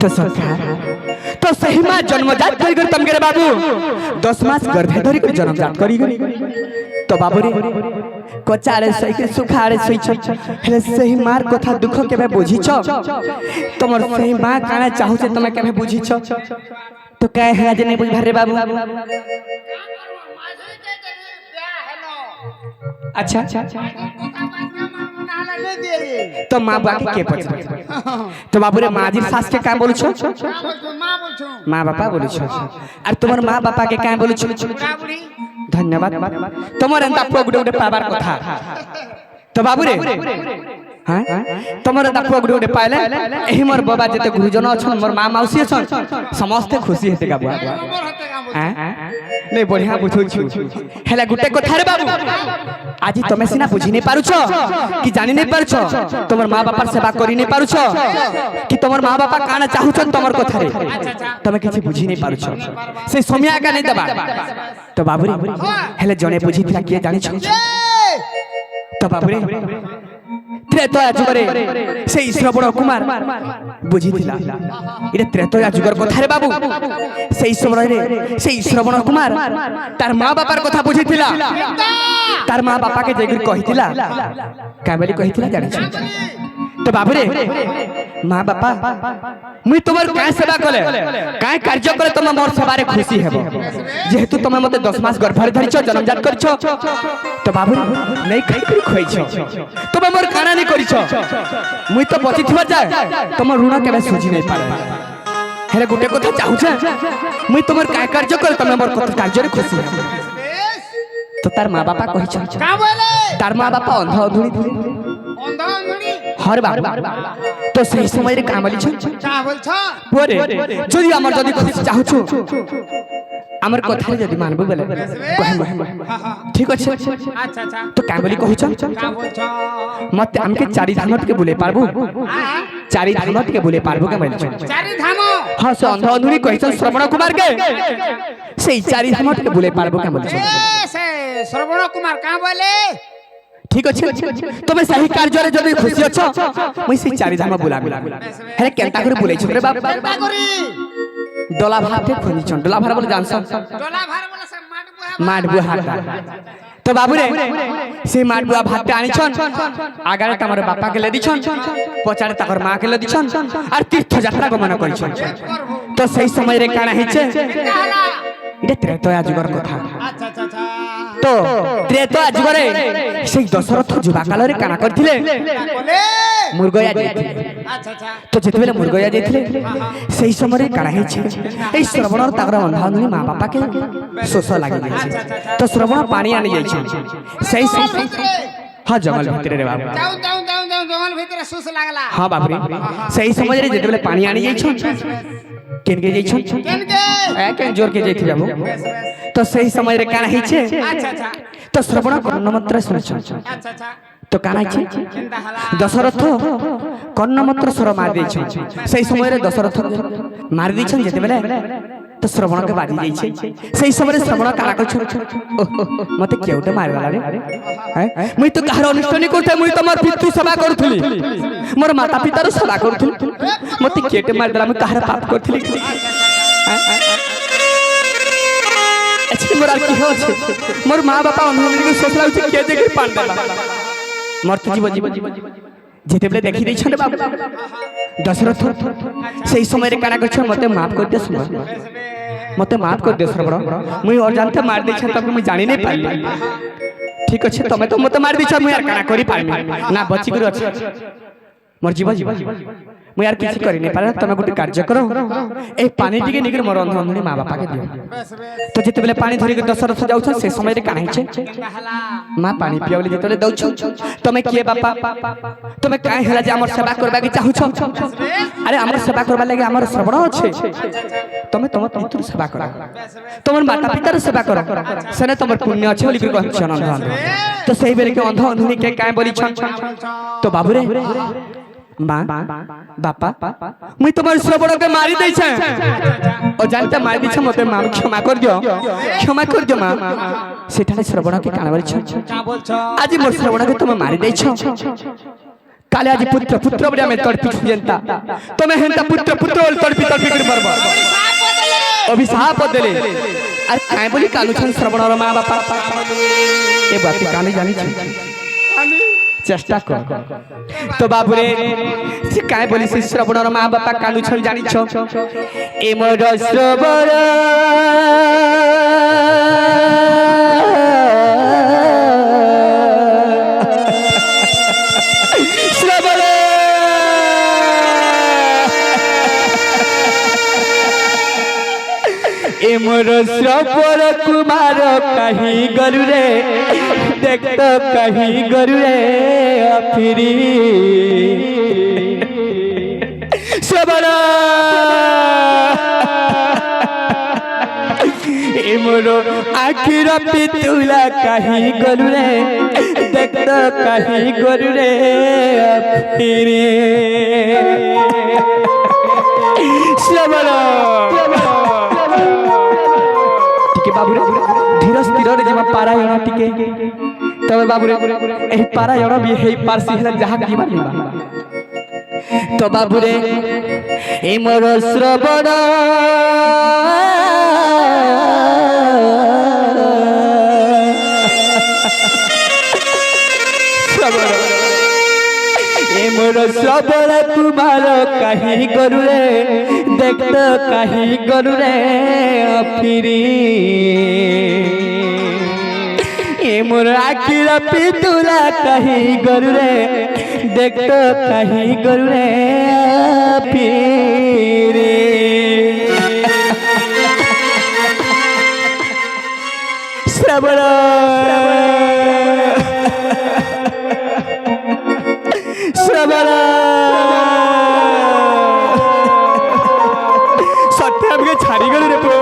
तो सरकार तो सही मां जन्मजात कर तमगे रे बाबू 10 मास गर्भे धरी कर जन्मजात करी तो बाबू रे कोचारे सही के सुखारे सही छ हेले सही मार कथा दुख केबे बुझी छ तमर सही मां काना चाहू छे तमे केबे बुझी छ तो काहे है जे नै बुझ रे बाबू अच्छा तो माँ बाप के पछ तो बाबू रे माजी सास के का बोलु छ माँ बापा बोलु छ और तुमर माँ बापा के का बोलु छ धन्यवाद तुमर अंता प्रोग गुडे पाबार कथा तो बाबू रे हां तुमर अंता प्रोग गुडे पाइले एही मोर बाबा जते गुरुजन अछन मोर माँ मौसी अछन समस्त खुशी हेते का बुआ नहीं बढ़िया बुझु छु हेला गुटे कथा रे बाबू आज तमे सिना बुझी नहीं पारुछ कि जानी नहीं पारुछ तमर माँ बापा सेवा करी नहीं पारुछ कि तमर माँ बापा काना चाहुछन तमर कथा रे तमे किछि बुझी नहीं पारुछ से समय का नहीं दबा तो बाबू रे हेले जने बुझी थिला के जानि छ तो बाबू रे त्रेतया जुगरे से श्रवण कुमार बुझी थिला इरे त्रेतया जुगर कथा रे बाबू से समय रे से श्रवण कुमार तार माँ बापार कथा बुझी थिला तार माँ बापा के जेगिर कहिथिला काबेली कहिथिला जानि छ तो बाबू रे माँ बापा मुई तुमर काय सेवा कले काय कार्य करे तुम मोर सेवा रे खुशी हेबो जेहेतु तुम मते 10 मास गर्भरे धरि छ जन्मजात करि छ तो बाबू नै खाइ करि खोइ छ तुम मोर काना नै करि छ मुई तो बचि थिबा जाय तुम ऋण केबे सुझी नै पारे हेले गुटे कथा चाहू छ मुई तुमर काय कार्य करे तुम मोर कथा कार्य रे खुशी हेबो तो तार माँ बापा कहि छ का बोले तार माँ बापा अंध अधुरी थिले हर बाबू तो सही समय रे काम बोली छ का बोल छ पोरे जदी हमर जदी खुशी चाहू छु हमर कथा जदी मानबो बोले ठीक अछि अच्छा अच्छा तो का बोली कहू छ का बोल छ मत हमके चारि धाम के बोले पारबो चारि धाम के बोले पारबो के बोल छ चारि धाम हां से अंध अधुरी कहि छ श्रवण कुमार के से चारि धाम के बोले पारबो के बोल छ से श्रवण कुमार का बोले ठीक अछि तबे सही कार्य रे जदी खुशी अछ मई से चारि धाम बुलाबी हेले केनता करे बुलै छ रे बाप केनता करी डोला भाते खोनी छ डोला भार बोले जानस डोला भार बोले से माड बुहा तो बाबू रे से माड बुहा भाते आनी छन आगारे तमर बापा के लेदी छन पछाड़े तकर मां के लेदी छन और तीर्थ यात्रा गमन करि छन तो सही समय रे काना हिचे इटा त्रेतया जुगर कथा अच्छा अच्छा अच्छा तो त्रेतया जुगरे से दशरथ जुबा काल रे काना करथिले मुर्गया जेथिले अच्छा अच्छा तो जेतबेले मुर्गया जेथिले सेही समय रे काना हिचे ए श्रवण तागर अंधानुनी मां बापा के सोस लागि छै तो श्रवण पानी आनी जाय छै सेही हां जंगल भीतर रे बाबू जाऊ जाऊ जाऊ जाऊ जंगल भीतर सोस लागला हां बाबू रे सेही समय रे जेतबेले पानी आनी जाय छै केनके जाय छ केनके ए केन जोर के जाय जाबो तो सही समय रे काना हिचे अच्छा अच्छा तो श्रवण कर्ण मंत्र सुन छ अच्छा अच्छा तो काना छै दशरथ कर्ण मंत्र स्वर मार दै छ सही समय रे दशरथ मार दै छ जेते बेले तो श्रवण के बाजी जाय छै सही समय रे श्रवण काला कर छ मते केउटे मार वाला रे मुई तो कहर अनिष्ट नै करथे मुई तो मोर पितृ सेवा करथुली मोर माता पिता रो सेवा करथुली मते केटे मार दला मैं कहर पाप करथुली अच्छे मोर की हो छै मोर मां बापा हम के सोचला छै के जे के पान दला मोर तो जीव जेते बेले देखि दै छन बाबू दशरथ सही समय रे काना कर छ मते माफ कर दे मते माफ कर दे श्रवण मुई और जानते मार दै छ तब मुई जानि नै पाइली ठीक अछि तमे तो मते मार दै छ मुई यार काना करि पाइमी ना बचि कर अछि मोर जीव मुई यार किछि करि नै पारे तमे गुटे कार्य करो ए पानी टिके निकर मोर अंधनी मां बापा के दियो तो जेते बेले पानी धरि के दशरथ जाउ छ से समय रे काना छै मां पानी पियावले जेते दउ छ तमे किए बापा तमे काहे हला जे हमर सेवा करबा के चाहू छ अरे हमर सेवा करबा लागि हमर श्रवण अछि तमे तम पितृ सेवा कर तमर माता पिता रे सेवा कर सने तमर पुण्य अछि बोली के कहछ अंध तो सही बेले के अंध अंधनी के काहे बोली छ तो बाबू रे मां बापा मुई तुम्हार श्रवण के मारी दै छै ओ जानते मारी दै छै मते मां क्षमा कर दियो मां सेठाने श्रवण के कान बोल छ का बोल छ आज मोर श्रवण के तुम मारी दै छ काले आज पुत्र पुत्र बोले हमें तड़पी जनता तो मैं हेंता पुत्र पुत्र बोले तड़पी तड़पी कर परबा अभिशाप बदले अरे काय बोली कालू छन श्रवण और मां बापा ए बात काले जानी छी चेष्टा कर तो बाबू रे से काय बोली से श्रवण और मां बापा कालू छन जानी छ ए मोर श्रवण मोर श्रवण कुमार कहीं गरु रे देख तो कहीं गरु रे फिरी श्रवण मोर आखिर पितुला कहीं गरु रे देख तो कहीं गरु रे फिरी श्रवण बाबू धीर स्थिर जमा पारायण टिके तब बाबू एही पारायण भी हेई पारसी हला जहा कीबा लेबा तो बाबू रे ए मोर श्रवण मोर श्रवण कुमार कहीं गरु रे देख तो कहीं गरु रे फिरी ए मोर आखिर पितुला कहीं गरु रे देख तो कहीं गरु रे फिरी श्रवण श्रवण सत्य हमके छाड़ी गले रे पो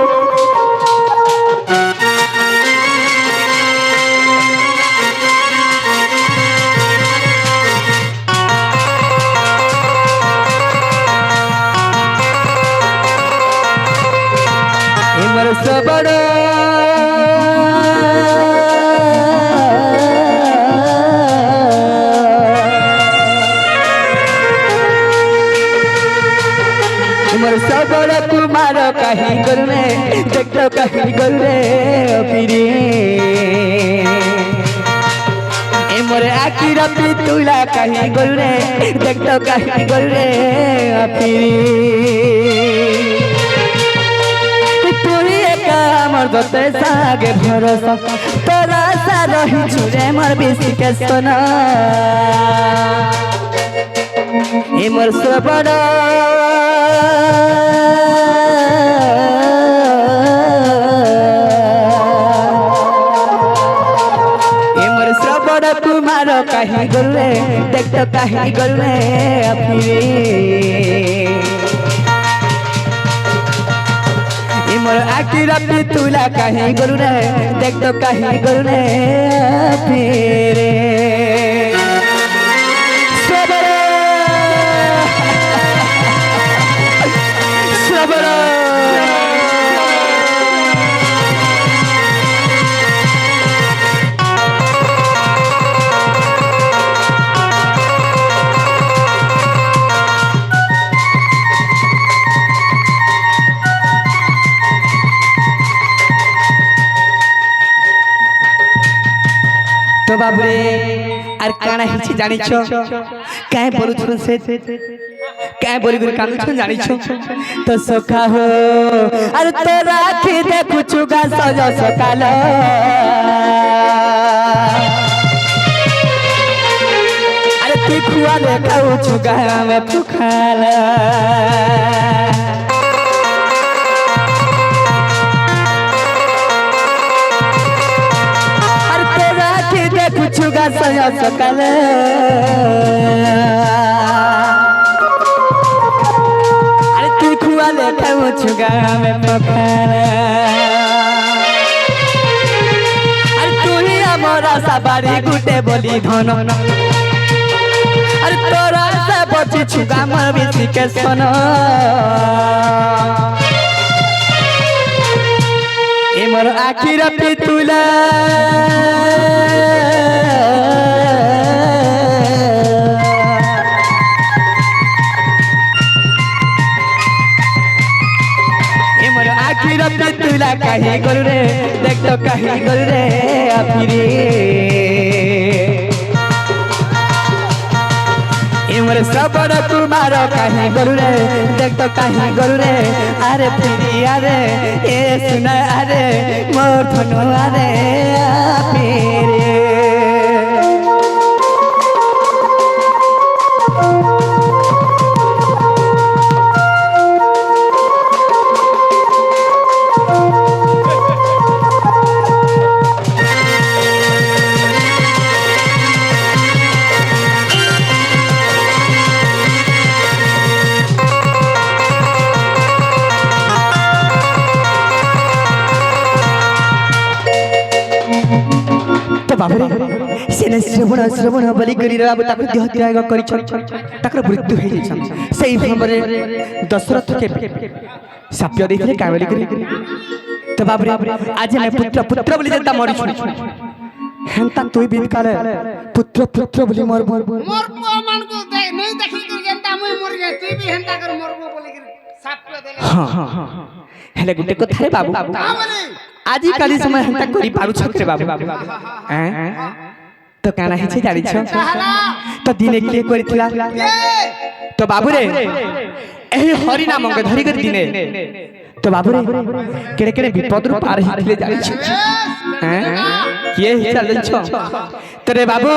इमर श्रवण श्रवण कुमार कहीं गरु रे देख तो कहीं गरु रे फिरी ए मोर आखिर पितुला कहीं गरु रे देख तो कहीं गरु रे फिरी तुई एका मोर दते सागे भरोसा तोरा सा रही छुरे मोर बिसी के सोना ए मोर श्रवण कुमार कहीं गरु रे देख तो कहीं गरु रे फिरी मोर आखिर पितुला कहीं गरु रे देख तो कहीं गरु रे फिरी श्रवण तो बाबू रे आर काना हिची जानी छो काय बोलु छन से काय बोली गुरु कानु छन जानी छो तो सखा हो अरे तो राखी देखु छुगा सज सकाल अरे तू खुआ ले खाऊ छुगा में तू खाला छुगा सया सकाल अरे तू खुआ ले खाऊ छुगा में पखाला अरे तू ही हमारा सवारी गुटे बोली धन अरे तोरा से बची छुगा मोर बिसी के सोना ए मोर आखिर पितुला आखिर तुला काही करू रे देख तो काही करू रे फिरे इमर सबर कुमार काही करू रे देख तो काही करू रे अरे फिरी अरे ए सुना अरे मोर धनु अरे फिरे बाबरे सेने श्रवण श्रवण बलि करी बाबू ताको देह त्याग करि ताकर मृत्यु हे जाइ सेही भाबरे दशरथ के साप्य देखले कावली करी तो बाबरे आज मैं पुत्र पुत्र बोली जनता मरि छु हेंता तोय बिन काले पुत्र पुत्र बोली मोर मोर मान को नहीं देखी कर जनता मैं मर गए तू भी हेंता कर मरबो बोली कर साप्य देले हां हेले गुटे को थारे बाबू आजी काली समय हम तक करी पारु छकरे बाबू तो काना हे छे जानि छ तो दिने के करिथिला तो बाबू रे एही हरि नाम के धरि कर दिने तो बाबू रे केड़े केड़े विपद रु पार हिथिले जानि छ किए ही चल छ तो रे बाबू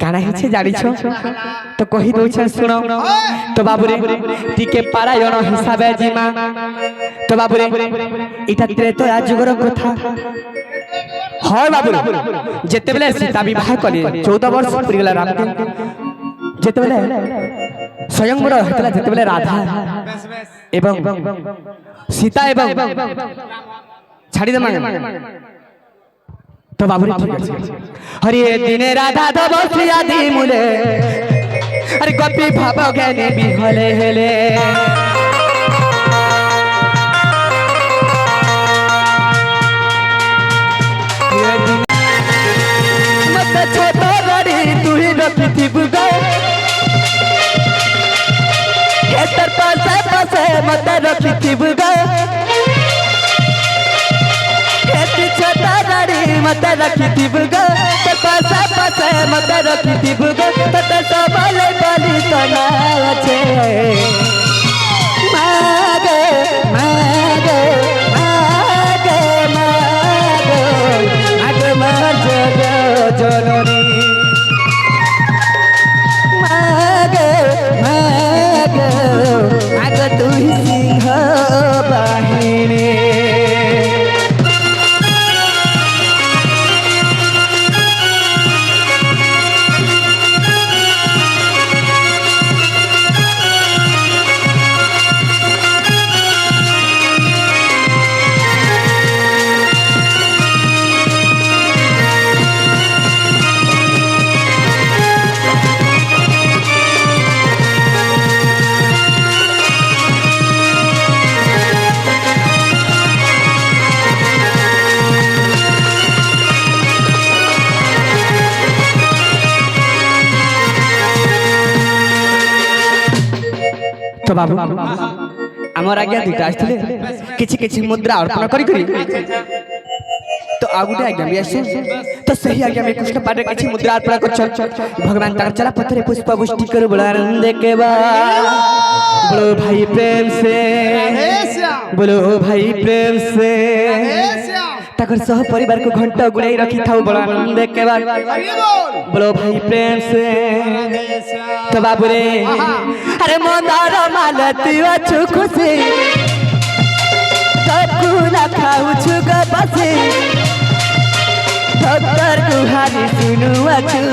काना हे छे जानि छ तो कहि दउ छ सुनो तो बाबू रे टिके पारायण हिसाबे जिमा तो बाबू रे इटा त्रेतया जुगर कथा हाय बाबू जेते बेले सीता विवाह कले 14 वर्ष पुरी गेला राम जेते बेले स्वयंवर हतला जेते बेले राधा एवं सीता एवं छाड़ी दे मांगे तो बाबू रे ठीक अछि हरि दिने राधा दब सिया दी मुले अरे गोपी भाव ज्ञानी बिहले हेले छोटा बड़ी तू ही रखी बुगा हेतर पासे पासे मत रखी बुगा हेती छोटा बड़ी मत रखी बुगा तर पासे पासे मत रखी बुगा तत सबले बली तना छे मागे मागे मागे मागे आगे मार जग जननी मागे मागे आग तू सिंह बाहिनी तो बाबू आमर आज्ञा दुटा आसले किछि किछि मुद्रा अर्पण करी करी तो आगुटे आज्ञा भी आसे तो सही आज्ञा में कृष्ण पाटे किछि मुद्रा अर्पण कर भगवान तार चला पत्थरे पुष्प पुष्टि कर बोला आनंद के बा बोलो भाई प्रेम से बोलो भाई प्रेम से ताकर सह परिवार को घंटा गुड़ाई रखी था बोला आनंद के बा बोलो भाई प्रेम से तो बाबू रे अरे मंदार मालती अछु खुशी तकुला खाऊ छु ग बसे भक्तर गुहारी सुनु अछु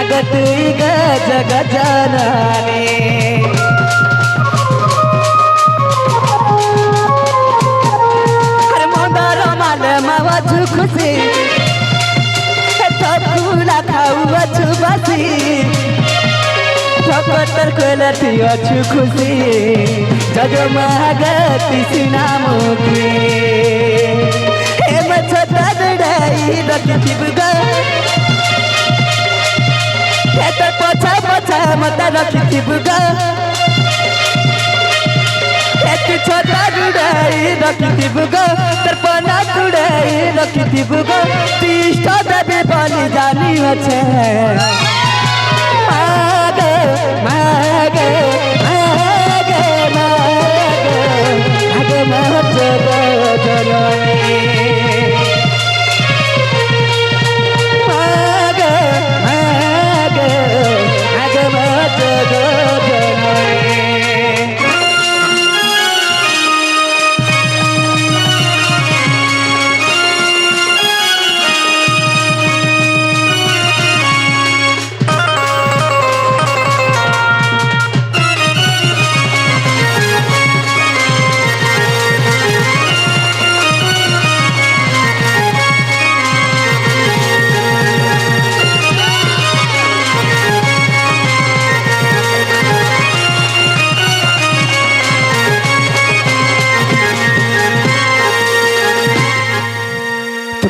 आगत ग जग जननी अरे मंदार माल मावा छु खुशी तकुला खाऊ अछु बसे भक्तर कोलती अछु खुशी जगमगती सिनामुखी हे मछता दड़ाई रखी बुगा हे तो पछा पछा मत रखी बुगा हे तू छोटा दड़ाई रखिथिबु गो दर्पणा तुड़ाई रखिथिबु गो तिष्ठ देवी बलि जानी अछे मागे मागे मागे मागे मागे मोर जननी मागे मागे मागे मोर जननी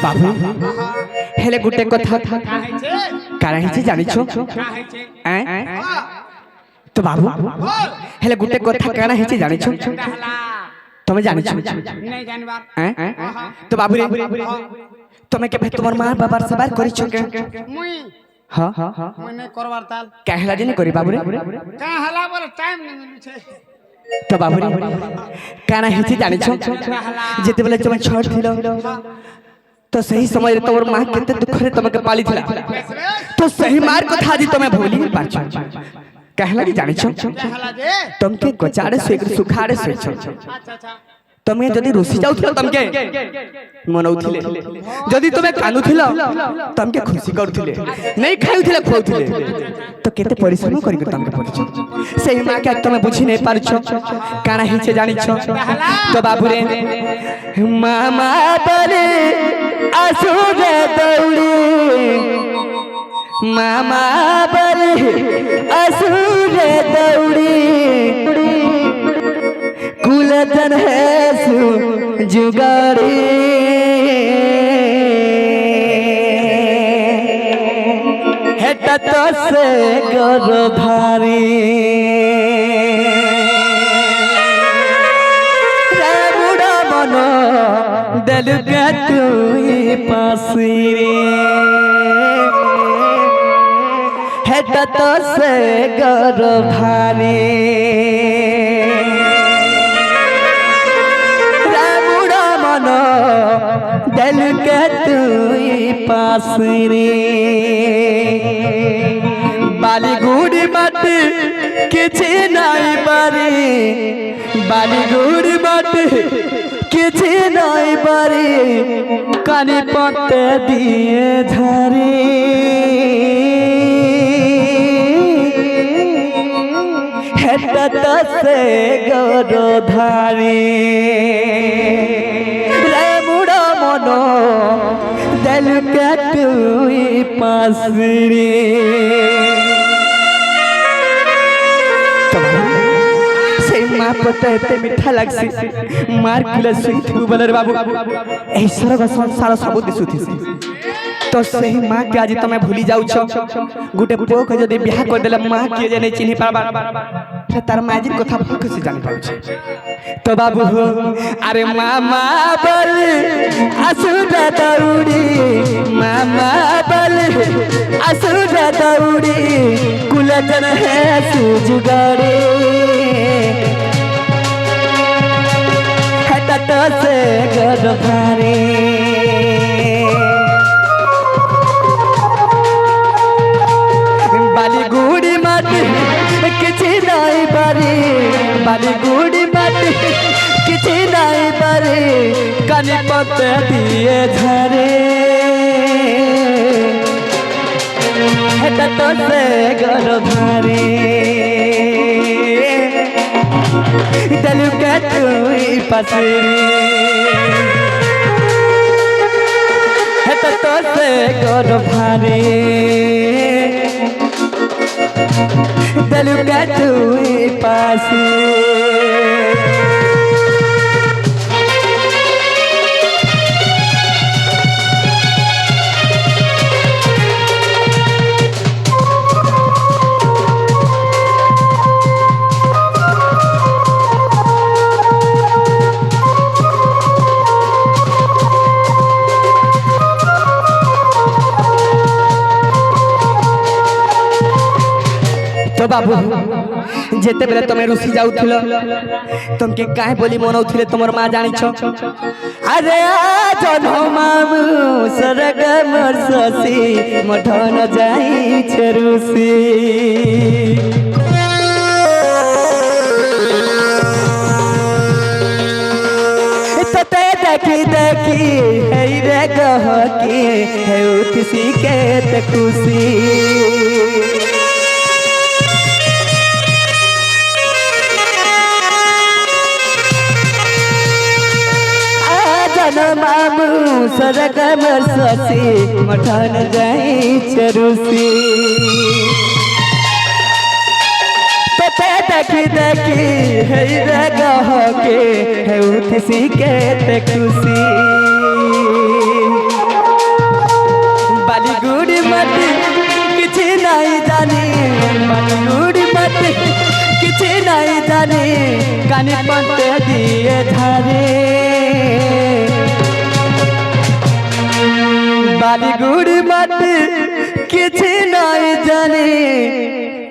बाबू हेले गुटे कथा कारा हिची जानिछो तो बाबू हेले गुटे कथा कारा हिची जानिछो तमे जानिछो नहीं जानबार तो बाबू रे तमे के तोमर मां बाबार सवार करिछो के मुई हां हां मुई नहीं करवार ताल कहला जे नहीं करी बाबू रे का हला बोले टाइम नहीं मिलु छे तो बाबू रे कारा हिची जानिछो जेते बेले तुम छोट थिलो तो सही समय तोर मां केते दुख रे तमके पाली थिला तो सही मार को थाजी तमे भूली नहीं पाछो कहला कि जानिछो हला जे तमके गचाड़े सुखाड़े सोइछो अच्छा अच्छा तमे जदी रोसी जाउथिलो तमके मनौथिले जदी तमे कानुथिलो तमके खुशी करथिले नहीं खाउथिले खोउथिले तो केते परिश्रम करि के तमके पड़िछो सही मां के तमे बुझी नहीं पारछो काना हिचे जानिछो तो बाबू रे मामा बले असुरे दौड़ी मामा बले असुरे दौड़ी कुलतन है सु जुगाड़ी है तो से गर्भारी बुढ़ा मनो दिल का तू पासिरे है तो से गर्भारी दिल के तू पास रे बाली गुड़ी मत किछि नहीं बारी बाली गुड़ी मत किछि नहीं बारी कानी पत्ते दिए धरी हेट से गौरधारी दिल के तू पास रे से मां पता एते मीठा लागसी मार किला सुई बलर बाबू ऐश्वर का संसार सब दिसुथि तो सही मां के आज तमे भूली जाउ छ गुटे पुओ के जदी बियाह कर देला मां के जे नहीं चिन्हि पाबा तार माजिर कथा भूख से जान पाउ छ तो बाबू हो अरे मामा बल असुरा दौड़ी मामा बल असुरा दौड़ी कुलजन है सुजुगाड़ी हटा तो से गर्भारी बाली गुड़ी माटी किछि नहीं बारी बाली गुड़ी माटी किछि नहीं बारी कानी पत्ते दिए झरे हेटा तो से गर्भारी दिल के तू पसरी हेटा तो से गर्भारी दिल का तू पास बाबू जेते बेले तमे रुसी जाउथिलो तुमके काहे बोली मनौथिले तमर मां जानिछ अरे आज नो मामू सरग मोर ससी मठन जाई छे रुसी तते देखी देखी हे रे गह के हे उठसी के ते खुशी मामू सरग मोर ससी मठन जाई चरुसी तते देखी देखी हे रे गह के हे उठसी के ते खुशी बाली गुड़ी मत किछि नहीं जानी बाली गुड़ी मत किछि नहीं जानी कानी पंते दिए धारे बाली गुड़ी मत किछि नहीं जानी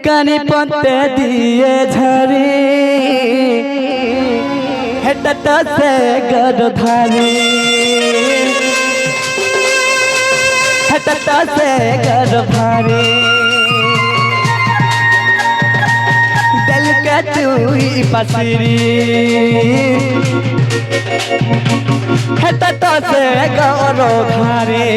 कानी पंते दिए झरे हेटत से गरधारी हेटत से गरधारी दिल के तू पसरी हेटत से गरधारी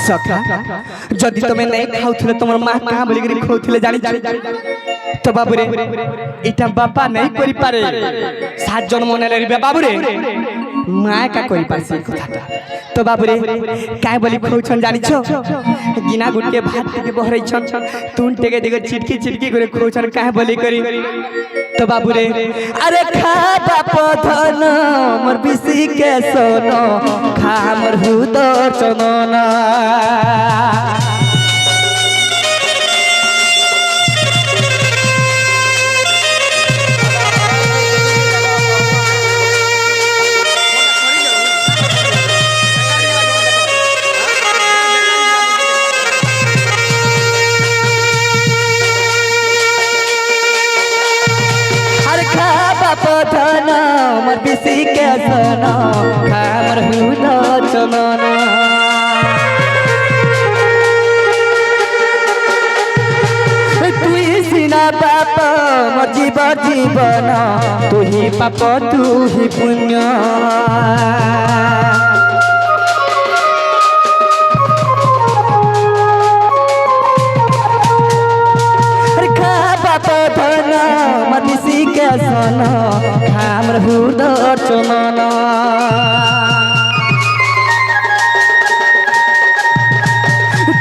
सखा जदि तमे नहीं खाउथिले तमर मां कहां बोली करी खाउथिले जानी तो बाबू रे इटा बापा नहीं करि पारे सात जन्म नेले रे बाबू रे मां का करि पासी कथाटा तो बाबू रे काय बोली खाउछन जानी छ गिना गुटके भात के बहरै छन तुन टेके देगे चिटकी चिटकी करे खाउछन काय बोली करी तो बाबू रे अरे खा बाप धन मोर बिसी के सोनो खा मोर हुद चनना धन मोर बिसी के सोना खामर हुद चनना तुई सिना बाप मोर जीवन तू ही पाप तू ही पुण्य के सोना खामर हुद चनना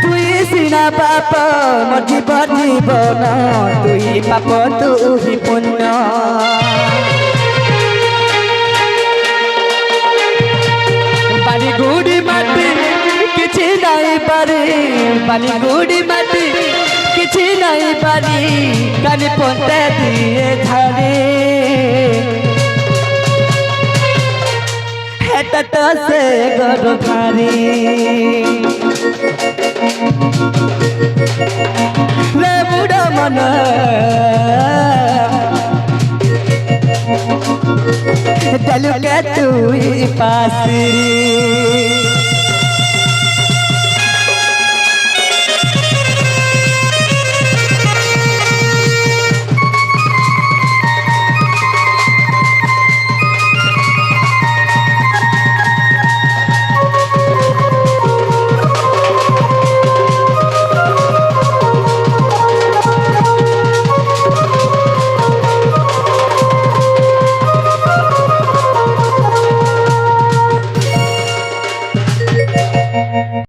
तुई सिना बाप मोर जीवन तुई पाप तू ही पुण्य बाली गुड़ी माटी किछि नहीं पारे बाली गुड़ी माटी किछि नहीं पारी कानी पंते दिए धारे हेटत से गरधारी ले बुढ़ा मन दिल के तू पासरी